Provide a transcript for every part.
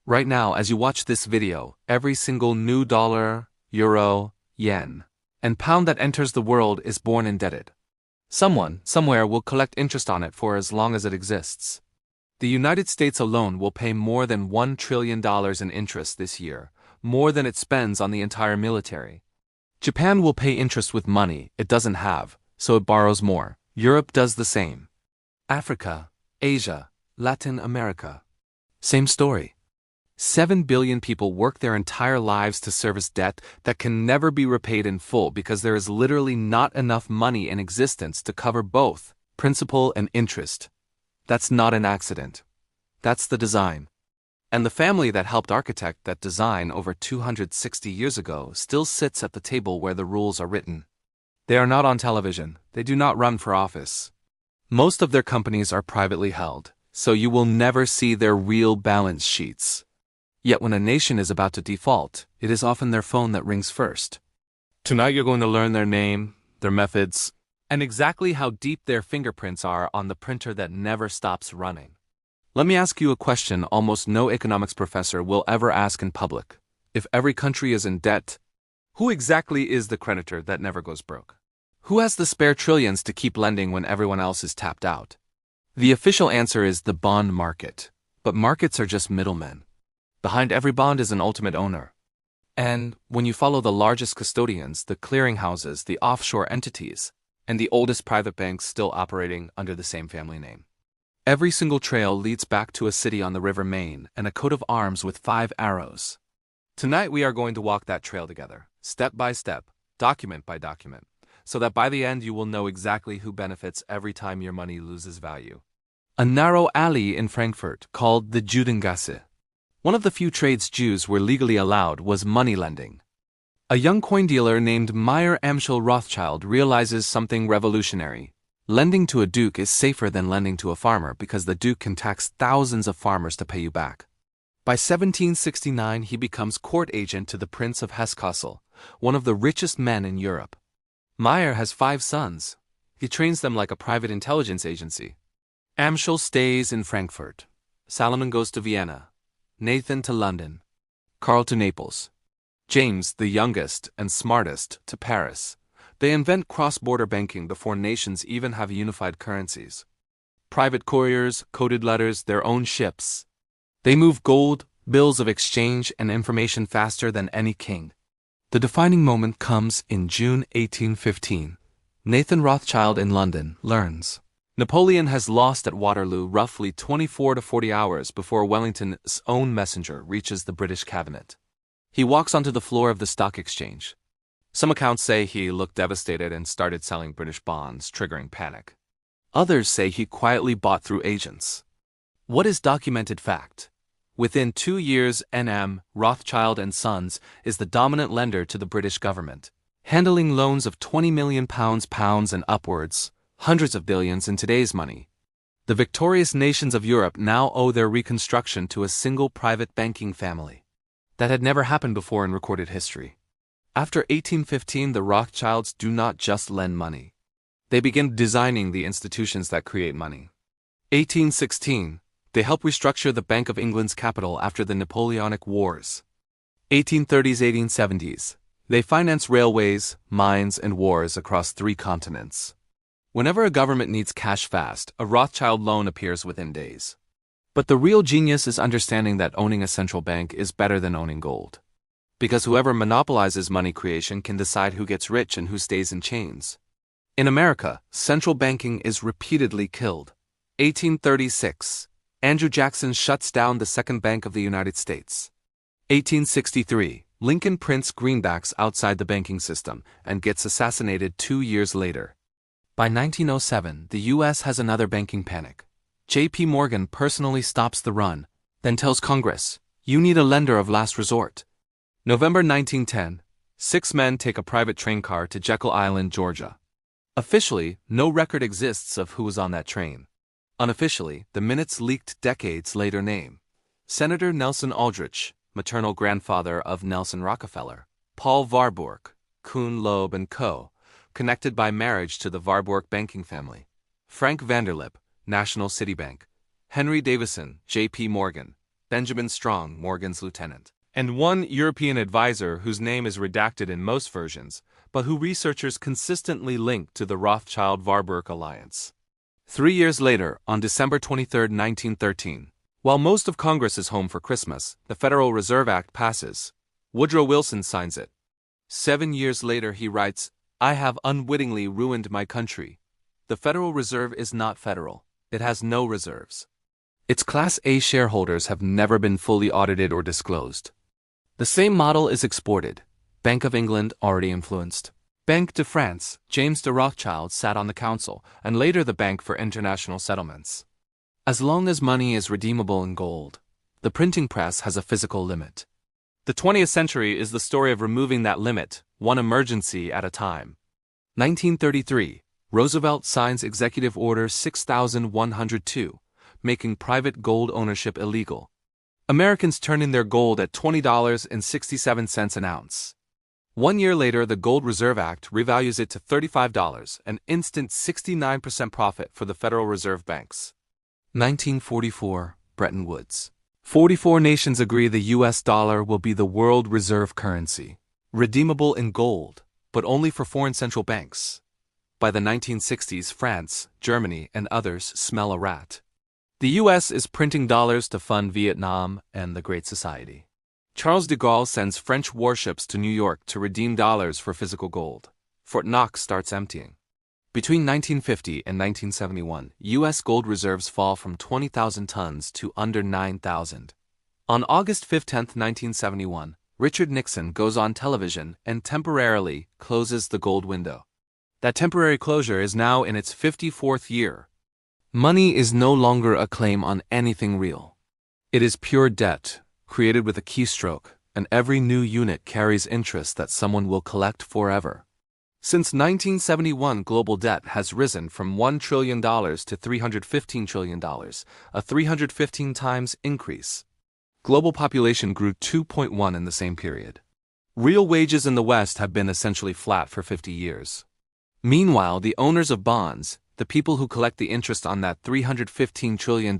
Right now, as you watch this video, every single new dollar, euro, yen, and pound that enters the world is born indebted. Someone, somewhere will collect interest on it for as long as it exists. The United States alone will pay more than $1 trillion in interest this year, more than it spends on the entire military. Japan will pay interest with money it doesn't have, so it borrows more. Europe does the same. Africa, Asia, Latin America. Same story. 7 billion people work their entire lives to service debt that can never be repaid in full because there is literally not enough money in existence to cover both principal and interest. That's not an accident. That's the design. And the family that helped architect that design over 260 years ago still sits at the table where the rules are written. They are not on television. They do not run for office. Most of their companies are privately held, so you will never see their real balance sheets. Yet when a nation is about to default, it is often their phone that rings first. Tonight you're going to learn their name, their methods, and exactly how deep their fingerprints are on the printer that never stops running. Let me ask you a question almost no economics professor will ever ask in public. If every country is in debt, who exactly is the creditor that never goes broke? Who has the spare trillions to keep lending when everyone else is tapped out? The official answer is the bond market. But markets are just middlemen. Behind every bond is an ultimate owner. And when you follow the largest custodians, the clearinghouses, the offshore entities, and the oldest private banks still operating under the same family name, every single trail leads back to a city on the River Main and a coat of arms with 5 arrows. Tonight we are going to walk that trail together, step by step, document by document, so that by the end you will know exactly who benefits every time your money loses value. A narrow alley in Frankfurt called the Judengasse. One of the few trades Jews were legally allowed was money lending. A young coin dealer named Meyer Amschel Rothschild realizes something revolutionary. Lending to a duke is safer than lending to a farmer because the duke can tax thousands of farmers to pay you back. By 1769 he becomes court agent to the Prince of Hesse-Kassel, one of the richest men in Europe. Meyer has 5 sons. He trains them like a private intelligence agency. Amschel stays in Frankfurt. Salomon goes to Vienna. Nathan to London. Carl to Naples. James, the youngest and smartest, to Paris. They invent cross-border banking before nations even have unified currencies. Private couriers, coded letters, their own ships. They move gold, bills of exchange, and information faster than any king. The defining moment comes in June 1815. Nathan Rothschild in London learns Napoleon has lost at Waterloo roughly 24 to 40 hours before Wellington's own messenger reaches the British cabinet. He walks onto the floor of the stock exchange. Some accounts say he looked devastated and started selling British bonds, triggering panic. Others say he quietly bought through agents. What is documented fact? Within 2 years, N.M. Rothschild and Sons is the dominant lender to the British government, handling loans of £20 million pounds and upwards, hundreds of billions in today's money. The victorious nations of Europe now owe their reconstruction to a single private banking family. That had never happened before in recorded history. After 1815, the Rothschilds do not just lend money. They begin designing the institutions that create money. 1816, they help restructure the Bank of England's capital after the Napoleonic Wars. 1830s, 1870s, they finance railways, mines, and wars across 3 continents. Whenever a government needs cash fast, a Rothschild loan appears within days. But the real genius is understanding that owning a central bank is better than owning gold. Because whoever monopolizes money creation can decide who gets rich and who stays in chains. In America, central banking is repeatedly killed. 1836, Andrew Jackson shuts down the Second Bank of the United States. 1863, Lincoln prints greenbacks outside the banking system and gets assassinated 2 years later. By 1907, the U.S. has another banking panic. J.P. Morgan personally stops the run, then tells Congress, "You need a lender of last resort." November 1910, 6 men take a private train car to Jekyll Island, Georgia. Officially, no record exists of who was on that train. Unofficially, the minutes leaked decades later name Senator Nelson Aldrich, maternal grandfather of Nelson Rockefeller, Paul Warburg, Kuhn Loeb & Co., connected by marriage to the Warburg banking family, Frank Vanderlip, National City Bank, Henry Davison, J.P. Morgan, Benjamin Strong, Morgan's lieutenant, and one European advisor whose name is redacted in most versions, but who researchers consistently link to the Rothschild-Warburg alliance. 3 years later, on December 23, 1913, while most of Congress is home for Christmas, the Federal Reserve Act passes. Woodrow Wilson signs it. 7 years later he writes, "I have unwittingly ruined my country. The Federal Reserve is not federal. It has no reserves. Its Class A shareholders have never been fully audited or disclosed." The same model is exported. Bank of England already influenced. Banque de France, James de Rothschild sat on the council, and later the Bank for International Settlements. As long as money is redeemable in gold, the printing press has a physical limit. The 20th century is the story of removing that limit, one emergency at a time. 1933, Roosevelt signs Executive Order 6102, making private gold ownership illegal. Americans turn in their gold at $20.67 an ounce. 1 year later, the Gold Reserve Act revalues it to $35, an instant 69% profit for the Federal Reserve banks. 1944, Bretton Woods. 44 nations agree the US dollar will be the world reserve currency, redeemable in gold, but only for foreign central banks. By the 1960s, France, Germany, and others smell a rat. The US is printing dollars to fund Vietnam and the Great Society. Charles de Gaulle sends French warships to New York to redeem dollars for physical gold. Fort Knox starts emptying. Between 1950 and 1971, U.S. gold reserves fall from 20,000 tons to under 9,000. On August 15, 1971, Richard Nixon goes on television and temporarily closes the gold window. That temporary closure is now in its 54th year. Money is no longer a claim on anything real. It is pure debt, created with a keystroke, and every new unit carries interest that someone will collect forever. Since 1971, global debt has risen from $1 trillion to $315 trillion, a 315 times increase. Global population grew 2.1 in the same period. Real wages in the West have been essentially flat for 50 years. Meanwhile, the owners of bonds, the people who collect the interest on that $315 trillion,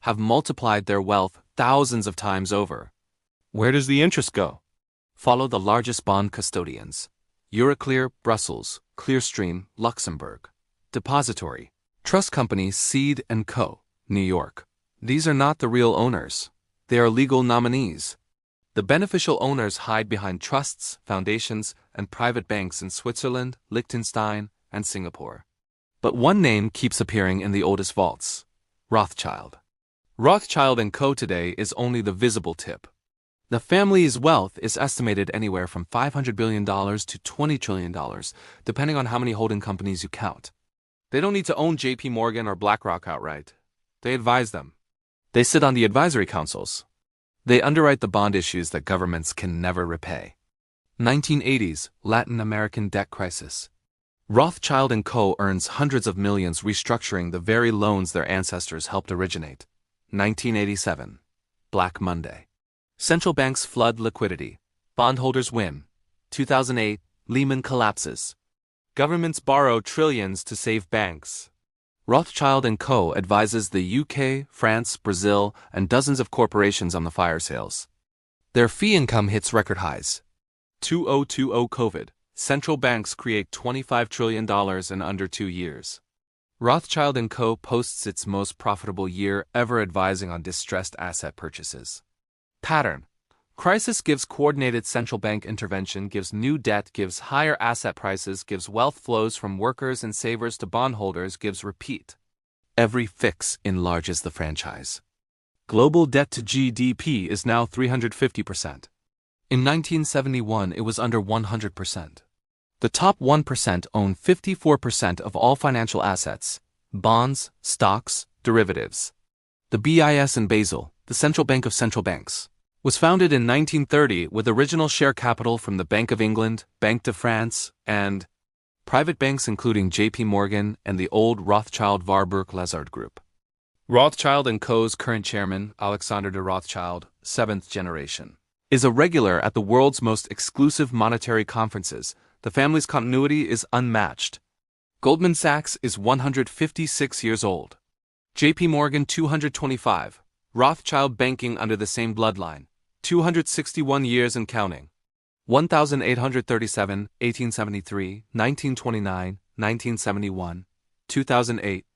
have multiplied their wealth thousands of times over. Where does the interest go? Follow the largest bond custodians. Euroclear, Brussels, Clearstream, Luxembourg. Depository. Trust company Seed & Co., New York. These are not the real owners. They are legal nominees. The beneficial owners hide behind trusts, foundations, and private banks in Switzerland, Liechtenstein, and Singapore. But one name keeps appearing in the oldest vaults: Rothschild. Rothschild & Co. today is only the visible tip. The family's wealth is estimated anywhere from $500 billion to $20 trillion, depending on how many holding companies you count. They don't need to own JP Morgan or BlackRock outright. They advise them. They sit on the advisory councils. They underwrite the bond issues that governments can never repay. 1980s, Latin American debt crisis. Rothschild & Co. earns hundreds of millions restructuring the very loans their ancestors helped originate. 1987, Black Monday. Central banks flood liquidity. Bondholders win. 2008, Lehman collapses. Governments borrow trillions to save banks. Rothschild & Co. advises the UK, France, Brazil, and dozens of corporations on the fire sales. Their fee income hits record highs. 2020 COVID. Central banks create $25 trillion in under 2 years. Rothschild & Co. posts its most profitable year ever advising on distressed asset purchases. Pattern. Crisis gives coordinated central bank intervention, gives new debt, gives higher asset prices, gives wealth flows from workers and savers to bondholders, gives repeat. Every fix enlarges the franchise. Global debt to GDP is now 350%. In 1971, it was under 100%. The top 1% own 54% of all financial assets: bonds, stocks, derivatives. The BIS in Basel, the central bank of central banks, was founded in 1930 with original share capital from the Bank of England, Banque de France, and private banks including JP Morgan and the old Rothschild-Warburg Lazard Group. Rothschild & Co.'s current chairman, Alexander de Rothschild, 7th generation, is a regular at the world's most exclusive monetary conferences. The family's continuity is unmatched. Goldman Sachs is 156 years old. JP Morgan 225. Rothschild banking under the same bloodline. 261 years and counting. 1837, 1873, 1929, 1971, 2008.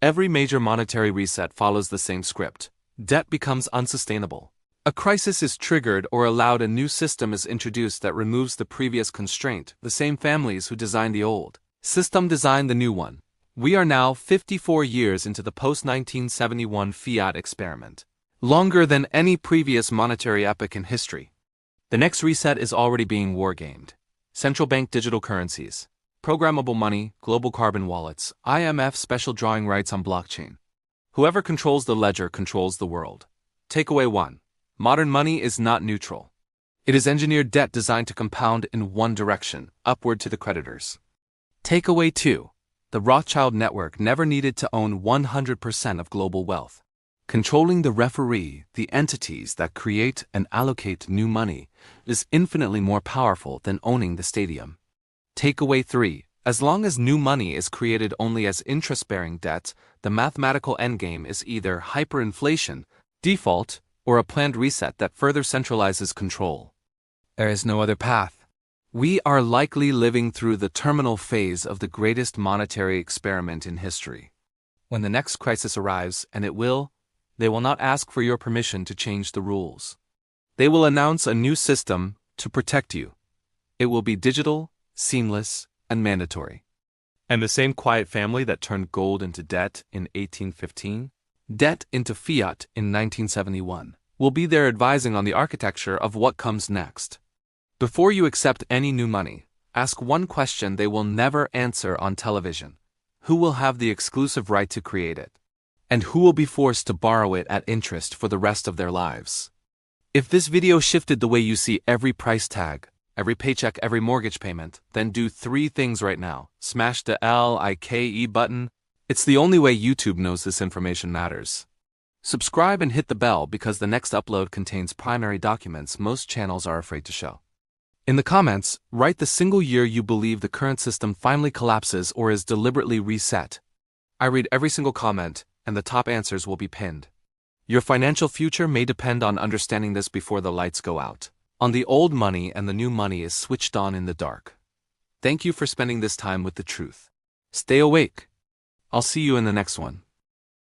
Every major monetary reset follows the same script. Debt becomes unsustainable. A crisis is triggered or allowed, a new system is introduced that removes the previous constraint. The same families who designed the old system designed the new one. We are now 54 years into the post-1971 Fiat experiment. Longer than any previous monetary epoch in history. The next reset is already being wargamed. Central bank digital currencies, programmable money, global carbon wallets, IMF special drawing rights on blockchain. Whoever controls the ledger controls the world. Takeaway 1. Modern money is not neutral. It is engineered debt designed to compound in one direction, upward to the creditors. Takeaway 2. The Rothschild network never needed to own 100% of global wealth. Controlling the referee, the entities that create and allocate new money, is infinitely more powerful than owning the stadium. Takeaway 3. As long as new money is created only as interest-bearing debt, the mathematical endgame is either hyperinflation, default, or a planned reset that further centralizes control. There is no other path. We are likely living through the terminal phase of the greatest monetary experiment in history. When the next crisis arrives, and it will, they will not ask for your permission to change the rules. They will announce a new system to protect you. It will be digital, seamless, and mandatory. And the same quiet family that turned gold into debt in 1815, debt into fiat in 1971, will be there advising on the architecture of what comes next. Before you accept any new money, ask one question they will never answer on television. Who will have the exclusive right to create it? And who will be forced to borrow it at interest for the rest of their lives? If this video shifted the way you see every price tag, every paycheck, every mortgage payment, then do 3 things right now. Smash the like button. It's the only way YouTube knows this information matters. Subscribe and hit the bell because the next upload contains primary documents most channels are afraid to show. In the comments, write the single year you believe the current system finally collapses or is deliberately reset. I read every single comment, and the top answers will be pinned. Your financial future may depend on understanding this before the lights go out. On the old money and the new money is switched on in the dark. Thank you for spending this time with the truth. Stay awake. I'll see you in the next one.